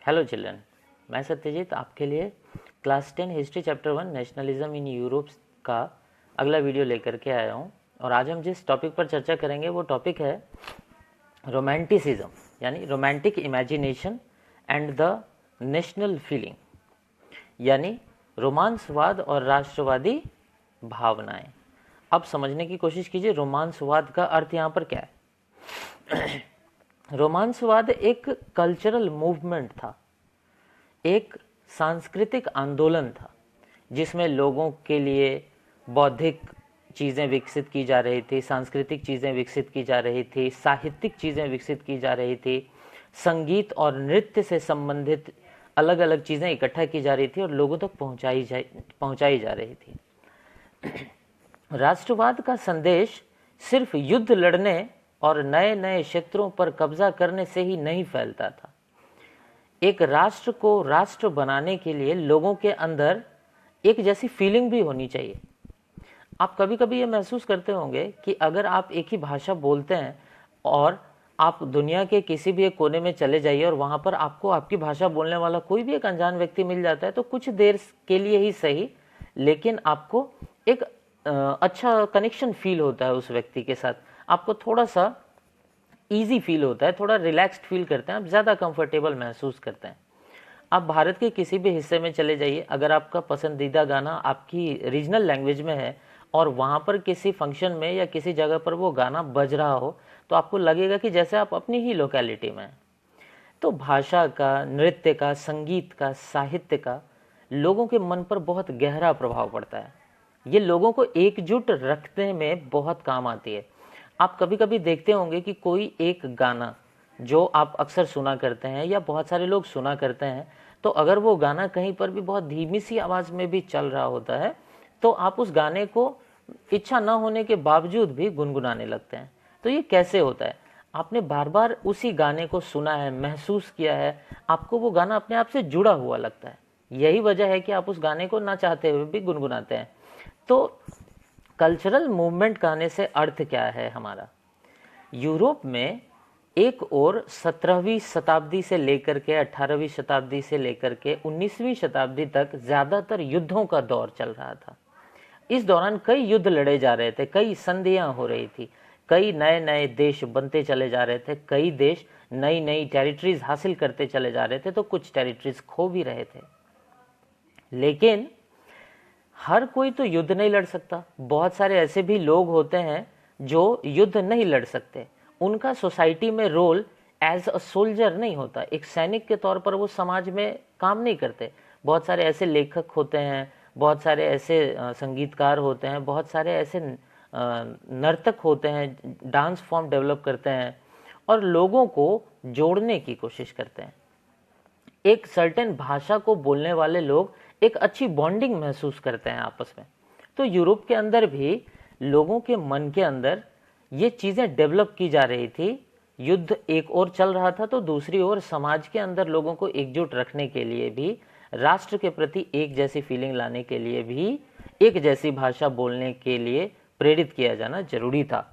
Hello children, मैं सत्यजीत आपके लिए class 10 history chapter 1 nationalism in Europe का अगला वीडियो लेकर के आया हूँ। और आज हम जिस टॉपिक पर चर्चा करेंगे वो टॉपिक है रोमांटिसिज्म, यानी romantic imagination and the national feeling, यानी रोमांसवाद और राष्ट्रवादी भावनाएं। अब समझने की कोशिश कीजिए रोमांसवाद का अर्थ यहाँ पर क्या है। रोमांसवाद एक कल्चरल मूवमेंट था, एक सांस्कृतिक आंदोलन था जिसमें लोगों के लिए बौद्धिक चीज़ें विकसित की जा रही थी, सांस्कृतिक चीज़ें विकसित की जा रही थी, साहित्यिक चीज़ें विकसित की जा रही थी, संगीत और नृत्य से संबंधित अलग अलग चीज़ें इकट्ठा की जा रही थी और लोगों तक पहुंचाई जा रही थी। राष्ट्रवाद का संदेश सिर्फ युद्ध लड़ने और नए नए क्षेत्रों पर कब्जा करने से ही नहीं फैलता था। एक राष्ट्र को राष्ट्र बनाने के लिए लोगों के अंदर एक जैसी फीलिंग भी होनी चाहिए। आप कभी कभी ये महसूस करते होंगे कि अगर आप एक ही भाषा बोलते हैं और आप दुनिया के किसी भी एक कोने में चले जाइए और वहाँ पर आपको आपकी भाषा बोलने वाला कोई भी एक अनजान व्यक्ति मिल जाता है, तो कुछ देर के लिए ही सही, लेकिन आपको एक अच्छा कनेक्शन फील होता है उस व्यक्ति के साथ। आपको थोड़ा सा इजी फील होता है, थोड़ा रिलैक्स्ड फील करते हैं, आप ज़्यादा कंफर्टेबल महसूस करते हैं। आप भारत के किसी भी हिस्से में चले जाइए, अगर आपका पसंदीदा गाना आपकी रीजनल लैंग्वेज में है और वहाँ पर किसी फंक्शन में या किसी जगह पर वो गाना बज रहा हो, तो आपको लगेगा कि जैसे आप अपनी ही लोकेलिटी में हैं। तो भाषा का, नृत्य का, संगीत का, साहित्य का लोगों के मन पर बहुत गहरा प्रभाव पड़ता है। ये लोगों को एकजुट रखने में बहुत काम आती है। आप कभी कभी देखते होंगे कि कोई एक गाना जो आप अक्सर सुना करते हैं या बहुत सारे लोग सुना करते हैं, तो अगर वो गाना कहीं पर भी बहुत धीमी सी आवाज़ में भी चल रहा होता है तो आप उस गाने को इच्छा न होने के बावजूद भी गुनगुनाने लगते हैं। तो ये कैसे होता है? आपने बार बार उसी गाने को सुना है, महसूस किया है, आपको वो गाना अपने आप से जुड़ा हुआ लगता है। यही वजह है कि आप उस गाने को ना चाहते हुए भी गुनगुनाते हैं। तो कल्चरल मूवमेंट कहने से अर्थ क्या है हमारा? यूरोप में एक और 17वीं शताब्दी से लेकर के 18वीं शताब्दी से लेकर के 19वीं शताब्दी तक ज़्यादातर युद्धों का दौर चल रहा था। इस दौरान कई युद्ध लड़े जा रहे थे, कई संधियां हो रही थी, कई नए नए देश बनते चले जा रहे थे, कई देश नई नई टेरिटरीज हासिल करते चले जा रहे थे, तो कुछ टेरिटरीज खो भी रहे थे। लेकिन हर कोई तो युद्ध नहीं लड़ सकता। बहुत सारे ऐसे भी लोग होते हैं जो युद्ध नहीं लड़ सकते। उनका सोसाइटी में रोल एज अ सोल्जर नहीं होता, एक सैनिक के तौर पर वो समाज में काम नहीं करते। बहुत सारे ऐसे लेखक होते हैं, बहुत सारे ऐसे संगीतकार होते हैं, बहुत सारे ऐसे नर्तक होते हैं, डांस फॉर्म डेवलप करते हैं और लोगों को जोड़ने की कोशिश करते हैं। एक सर्टेन भाषा को बोलने वाले लोग एक अच्छी बॉन्डिंग महसूस करते हैं आपस में। तो यूरोप के अंदर भी लोगों के मन के अंदर ये चीज़ें डेवलप की जा रही थी। युद्ध एक ओर चल रहा था तो दूसरी ओर समाज के अंदर लोगों को एकजुट रखने के लिए भी, राष्ट्र के प्रति एक जैसी फीलिंग लाने के लिए भी, एक जैसी भाषा बोलने के लिए प्रेरित किया जाना जरूरी था।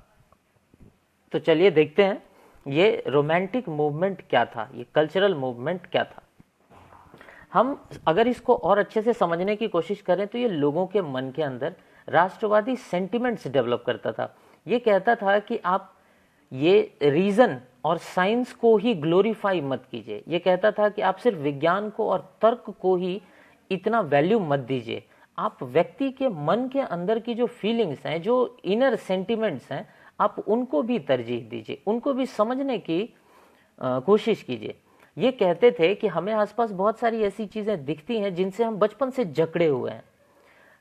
तो चलिए देखते हैं ये रोमांटिक मूवमेंट क्या था, ये कल्चरल मूवमेंट क्या था। हम अगर इसको और अच्छे से समझने की कोशिश करें तो ये लोगों के मन के अंदर राष्ट्रवादी सेंटिमेंट्स डेवलप करता था। ये कहता था कि आप ये रीजन और साइंस को ही ग्लोरीफाई मत कीजिए। ये कहता था कि आप सिर्फ विज्ञान को और तर्क को ही इतना वैल्यू मत दीजिए। आप व्यक्ति के मन के अंदर की जो फीलिंग्स हैं, जो इनर सेंटिमेंट्स हैं, आप उनको भी तरजीह दीजिए, उनको भी समझने की कोशिश कीजिए। ये कहते थे कि हमें आसपास बहुत सारी ऐसी चीज़ें दिखती हैं जिनसे हम बचपन से जकड़े हुए हैं।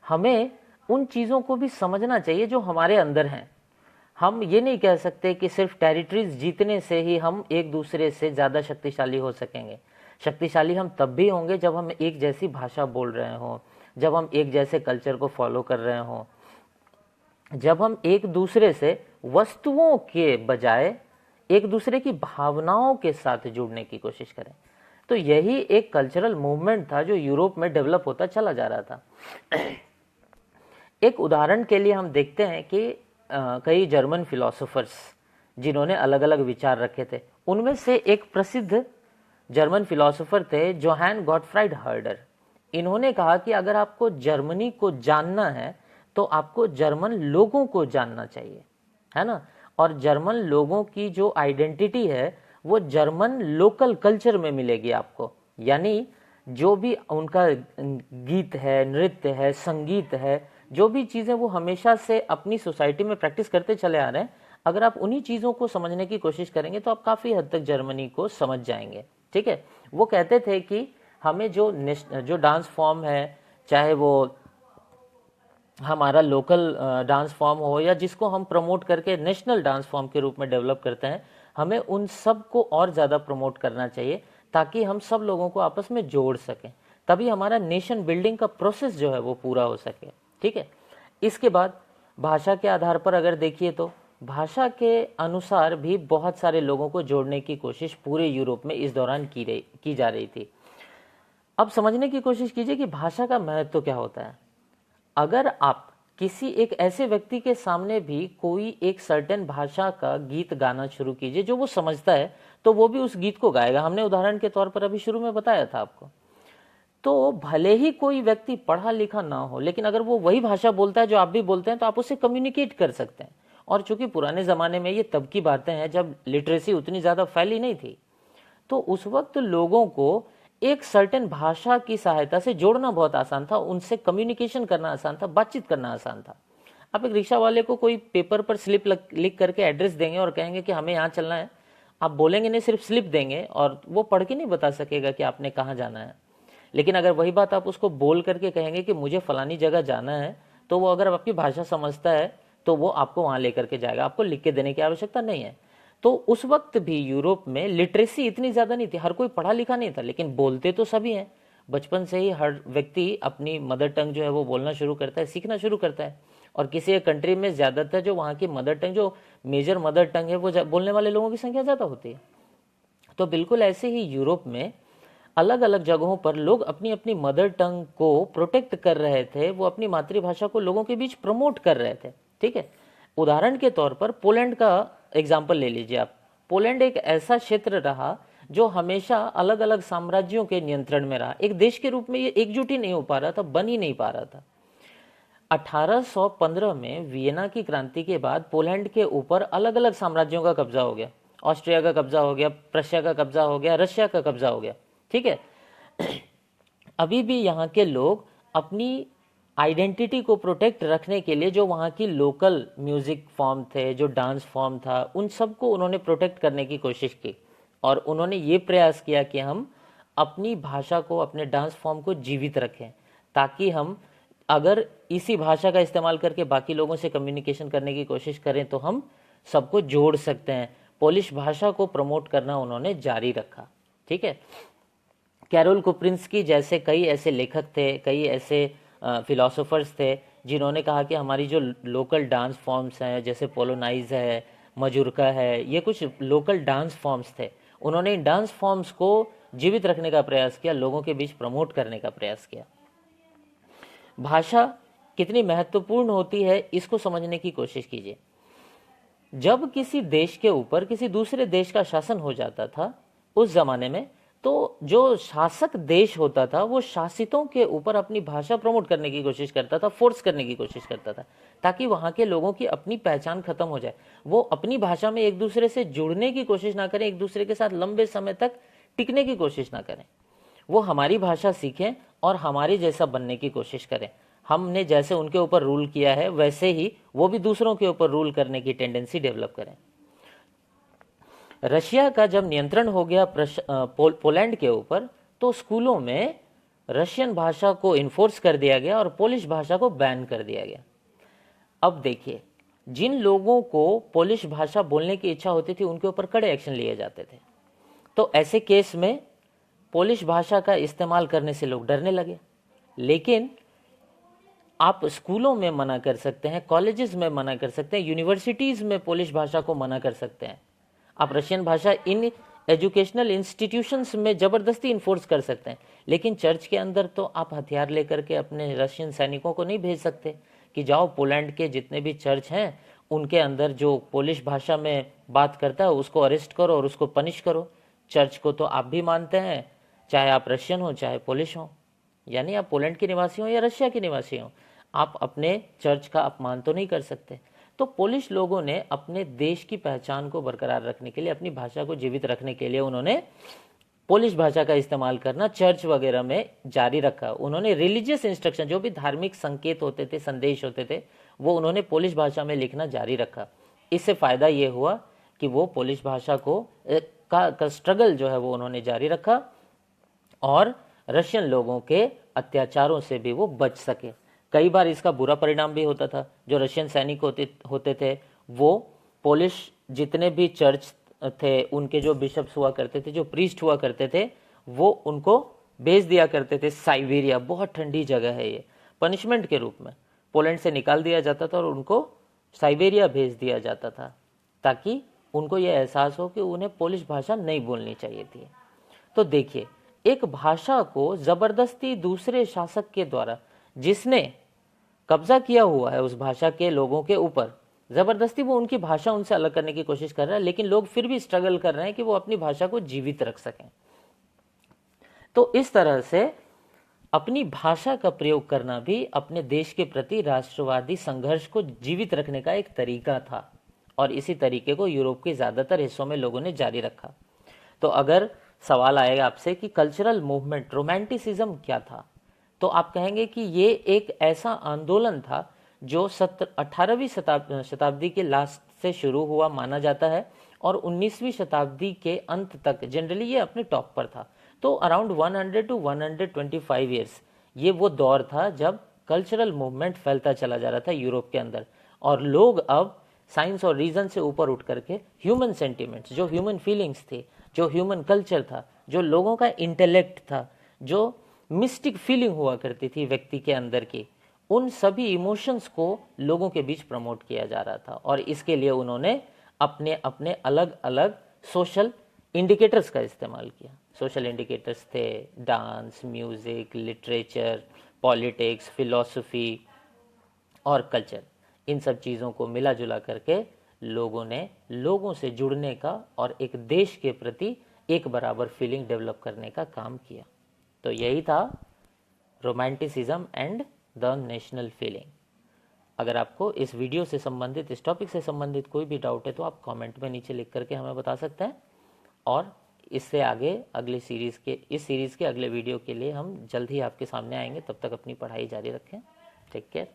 हमें उन चीज़ों को भी समझना चाहिए जो हमारे अंदर हैं। हम ये नहीं कह सकते कि सिर्फ टेरिटरीज जीतने से ही हम एक दूसरे से ज़्यादा शक्तिशाली हो सकेंगे। शक्तिशाली हम तब भी होंगे जब हम एक जैसी भाषा बोल रहे हों, जब हम एक जैसे कल्चर को फॉलो कर रहे हों, जब हम एक दूसरे से वस्तुओं के बजाय एक दूसरे की भावनाओं के साथ जुड़ने की कोशिश करें। तो यही एक कल्चरल मूवमेंट था जो यूरोप में डेवलप होता चला जा रहा था। एक उदाहरण के लिए हम देखते हैं कि कई जर्मन फिलोसोफर्स जिन्होंने अलग अलग विचार रखे थे, उनमें से एक प्रसिद्ध जर्मन फिलोसोफर थे जोहान गॉटफ्राइड हर्डर। इन्होंने कहा कि अगर आपको जर्मनी को जानना है तो आपको जर्मन लोगों को जानना चाहिए, है ना। और जर्मन लोगों की जो आइडेंटिटी है वो जर्मन लोकल कल्चर में मिलेगी आपको। यानी जो भी उनका गीत है, नृत्य है, संगीत है, जो भी चीज़ें वो हमेशा से अपनी सोसाइटी में प्रैक्टिस करते चले आ रहे हैं, अगर आप उन्हीं चीज़ों को समझने की कोशिश करेंगे तो आप काफ़ी हद तक जर्मनी को समझ जाएंगे। ठीक है। वो कहते थे कि हमें जो डांस फॉर्म है, चाहे वो हमारा लोकल डांस फॉर्म हो या जिसको हम प्रमोट करके नेशनल डांस फॉर्म के रूप में डेवलप करते हैं, हमें उन सब को और ज़्यादा प्रमोट करना चाहिए ताकि हम सब लोगों को आपस में जोड़ सकें, तभी हमारा नेशन बिल्डिंग का प्रोसेस जो है वो पूरा हो सके। ठीक है। इसके बाद भाषा के आधार पर अगर देखिए तो भाषा के अनुसार भी बहुत सारे लोगों को जोड़ने की कोशिश पूरे यूरोप में इस दौरान की जा रही थी। अब समझने की कोशिश कीजिए कि भाषा का महत्व क्या होता है। अगर आप किसी एक ऐसे व्यक्ति के सामने भी कोई एक सर्टेन भाषा का गीत गाना शुरू कीजिए जो वो समझता है, तो वो भी उस गीत को गाएगा। हमने उदाहरण के तौर पर अभी शुरू में बताया था आपको। तो भले ही कोई व्यक्ति पढ़ा लिखा ना हो, लेकिन अगर वो वही भाषा बोलता है जो आप भी बोलते हैं तो आप उससे कम्युनिकेट कर सकते हैं। और चूंकि पुराने ज़माने में ये तब की बातें हैं जब लिटरेसी उतनी ज़्यादा फैली नहीं थी, तो उस वक्त लोगों को एक सर्टेन भाषा की सहायता से जोड़ना बहुत आसान था, उनसे कम्युनिकेशन करना आसान था, बातचीत करना आसान था। आप एक रिक्शा वाले को कोई पेपर पर स्लिप लिख करके एड्रेस देंगे और कहेंगे कि हमें यहाँ चलना है, आप बोलेंगे नहीं, सिर्फ स्लिप देंगे और वो पढ़ के नहीं बता सकेगा कि आपने कहाँ जाना है। लेकिन अगर वही बात आप उसको बोल करके कहेंगे कि मुझे फलानी जगह जाना है, तो वो अगर आपकी भाषा समझता है तो वो आपको वहाँ लेकर के जाएगा, आपको लिख के देने की आवश्यकता नहीं है। तो उस वक्त भी यूरोप में लिटरेसी इतनी ज़्यादा नहीं थी, हर कोई पढ़ा लिखा नहीं था, लेकिन बोलते तो सभी हैं। बचपन से ही हर व्यक्ति अपनी मदर टंग जो है वो बोलना शुरू करता है, सीखना शुरू करता है। और किसी एक कंट्री में ज़्यादातर जो वहाँ की मदर टंग, जो मेजर मदर टंग है, वो बोलने वाले लोगों की संख्या ज़्यादा होती है। तो बिल्कुल ऐसे ही यूरोप में अलग अलग जगहों पर लोग अपनी अपनी मदर टंग को प्रोटेक्ट कर रहे थे, वो अपनी मातृभाषा को लोगों के बीच प्रमोट कर रहे थे। ठीक है। उदाहरण के तौर पर पोलैंड का एग्जाम्पल ले लीजिए आप। पोलैंड एक ऐसा क्षेत्र रहा जो हमेशा अलग अलग साम्राज्यों के नियंत्रण में रहा। एक देश के रूप में ये एकजुट ही नहीं हो पा रहा था, बन ही नहीं पा रहा था। 1815 में वियना की क्रांति के बाद पोलैंड के ऊपर अलग अलग साम्राज्यों का कब्जा हो गया। ऑस्ट्रिया का कब्जा हो गया, प्रशिया का कब्जा हो गया, रशिया का कब्जा हो गया। ठीक है। अभी भी यहाँ के लोग अपनी आइडेंटिटी को प्रोटेक्ट रखने के लिए जो वहाँ की लोकल म्यूजिक फॉर्म थे, जो डांस फॉर्म था, उन सब को उन्होंने प्रोटेक्ट करने की कोशिश की। और उन्होंने ये प्रयास किया कि हम अपनी भाषा को, अपने डांस फॉर्म को जीवित रखें, ताकि हम अगर इसी भाषा का इस्तेमाल करके बाकी लोगों से कम्युनिकेशन करने की कोशिश करें तो हम सबको जोड़ सकते हैं। पोलिश भाषा को प्रमोट करना उन्होंने जारी रखा। ठीक है। कैरोल कुप्रिंस्की जैसे कई ऐसे लेखक थे, कई ऐसे फिलोसोफर्स थे जिन्होंने कहा कि हमारी जो लोकल डांस फॉर्म्स हैं, जैसे पोलोनाइज है, मजूरका है, ये कुछ लोकल डांस फॉर्म्स थे। उन्होंने इन डांस फॉर्म्स को जीवित रखने का प्रयास किया, लोगों के बीच प्रमोट करने का प्रयास किया। भाषा कितनी महत्वपूर्ण होती है इसको समझने की कोशिश कीजिए। जब किसी देश के ऊपर किसी दूसरे देश का शासन हो जाता था उस जमाने में, तो जो शासक देश होता था वो शासितों के ऊपर अपनी भाषा प्रमोट करने की कोशिश करता था, फोर्स करने की कोशिश करता था, ताकि वहाँ के लोगों की अपनी पहचान खत्म हो जाए। वो अपनी भाषा में एक दूसरे से जुड़ने की कोशिश ना करें, एक दूसरे के साथ लंबे समय तक टिकने की कोशिश ना करें। वो हमारी भाषा सीखें और हमारे जैसा बनने की कोशिश करें। हमने जैसे उनके ऊपर रूल किया है वैसे ही वो भी दूसरों के ऊपर रूल करने की टेंडेंसी डेवलप करें। रशिया का जब नियंत्रण हो गया पोलैंड के ऊपर, तो स्कूलों में रशियन भाषा को इन्फोर्स कर दिया गया और पोलिश भाषा को बैन कर दिया गया। अब देखिए, जिन लोगों को पोलिश भाषा बोलने की इच्छा होती थी उनके ऊपर कड़े एक्शन लिए जाते थे। तो ऐसे केस में पोलिश भाषा का इस्तेमाल करने से लोग डरने लगे। लेकिन आप स्कूलों में मना कर सकते हैं, कॉलेजेस में मना कर सकते हैं, यूनिवर्सिटीज़ में पोलिश भाषा को मना कर सकते हैं। आप रशियन भाषा इन एजुकेशनल इंस्टीट्यूशंस में ज़बरदस्ती इन्फोर्स कर सकते हैं, लेकिन चर्च के अंदर तो आप हथियार लेकर के अपने रशियन सैनिकों को नहीं भेज सकते कि जाओ पोलैंड के जितने भी चर्च हैं उनके अंदर जो पोलिश भाषा में बात करता है उसको अरेस्ट करो और उसको पनिश करो। चर्च को तो आप भी मानते हैं, चाहे आप रशियन हो चाहे पोलिश हो, यानी आप पोलैंड के निवासी हो या रशिया के निवासी हो, आप अपने चर्च का अपमान तो नहीं कर सकते। तो पोलिश लोगों ने अपने देश की पहचान को बरकरार रखने के लिए, अपनी भाषा को जीवित रखने के लिए उन्होंने पोलिश भाषा का इस्तेमाल करना चर्च वगैरह में जारी रखा। उन्होंने रिलीजियस इंस्ट्रक्शन, जो भी धार्मिक संकेत होते थे, संदेश होते थे, वो उन्होंने पोलिश भाषा में लिखना जारी रखा। इससे फायदा ये हुआ कि वो पोलिश भाषा का स्ट्रगल जो है वो उन्होंने जारी रखा और रशियन लोगों के अत्याचारों से भी वो बच सके। कई बार इसका बुरा परिणाम भी होता था। जो रशियन सैनिक होते थे वो पोलिश जितने भी चर्च थे, उनके जो बिशप्स हुआ करते थे, जो प्रीस्ट हुआ करते थे, वो उनको भेज दिया करते थे साइबेरिया, बहुत ठंडी जगह है ये, पनिशमेंट के रूप में पोलैंड से निकाल दिया जाता था और उनको साइबेरिया भेज दिया जाता था, ताकि उनको ये एहसास हो कि उन्हें पोलिश भाषा नहीं बोलनी चाहिए थी। तो देखिए, एक भाषा को जबरदस्ती दूसरे शासक के द्वारा, जिसने कब्जा किया हुआ है उस भाषा के लोगों के ऊपर, जबरदस्ती वो उनकी भाषा उनसे अलग करने की कोशिश कर रहा है, लेकिन लोग फिर भी स्ट्रगल कर रहे हैं कि वो अपनी भाषा को जीवित रख सकें। तो इस तरह से अपनी भाषा का प्रयोग करना भी अपने देश के प्रति राष्ट्रवादी संघर्ष को जीवित रखने का एक तरीका था, और इसी तरीके को यूरोप के ज्यादातर हिस्सों में लोगों ने जारी रखा। तो अगर सवाल आएगा आपसे कि कल्चरल मूवमेंट, रोमांटिसिज्म क्या था, तो आप कहेंगे कि ये एक ऐसा आंदोलन था जो 18वीं शताब्दी के लास्ट से शुरू हुआ माना जाता है और 19वीं शताब्दी के अंत तक जनरली ये अपने टॉप पर था। तो अराउंड 100 to 125 ईयर्स ये वो दौर था जब कल्चरल मूवमेंट फैलता चला जा रहा था यूरोप के अंदर, और लोग अब साइंस और रीजन से ऊपर उठ करके ह्यूमन सेंटिमेंट्स, जो ह्यूमन फीलिंग्स थी, जो ह्यूमन कल्चर था, जो लोगों का इंटेलेक्ट था, जो मिस्टिक फीलिंग हुआ करती थी व्यक्ति के अंदर की, उन सभी इमोशंस को लोगों के बीच प्रमोट किया जा रहा था। और इसके लिए उन्होंने अपने अपने अलग अलग सोशल इंडिकेटर्स का इस्तेमाल किया। सोशल इंडिकेटर्स थे dance, music, literature, politics, philosophy और कल्चर। इन सब चीज़ों को मिला जुला करके लोगों ने लोगों से जुड़ने का और एक देश के प्रति एक बराबर फीलिंग डेवलप करने का काम किया। तो यही था romanticism and the national feeling. अगर आपको इस वीडियो से संबंधित, इस टॉपिक से संबंधित कोई भी डाउट है तो आप कमेंट में नीचे लिख करके हमें बता सकते हैं, और इससे आगे इस सीरीज़ के अगले वीडियो के लिए हम जल्द ही आपके सामने आएंगे। तब तक अपनी पढ़ाई जारी रखें। Take care.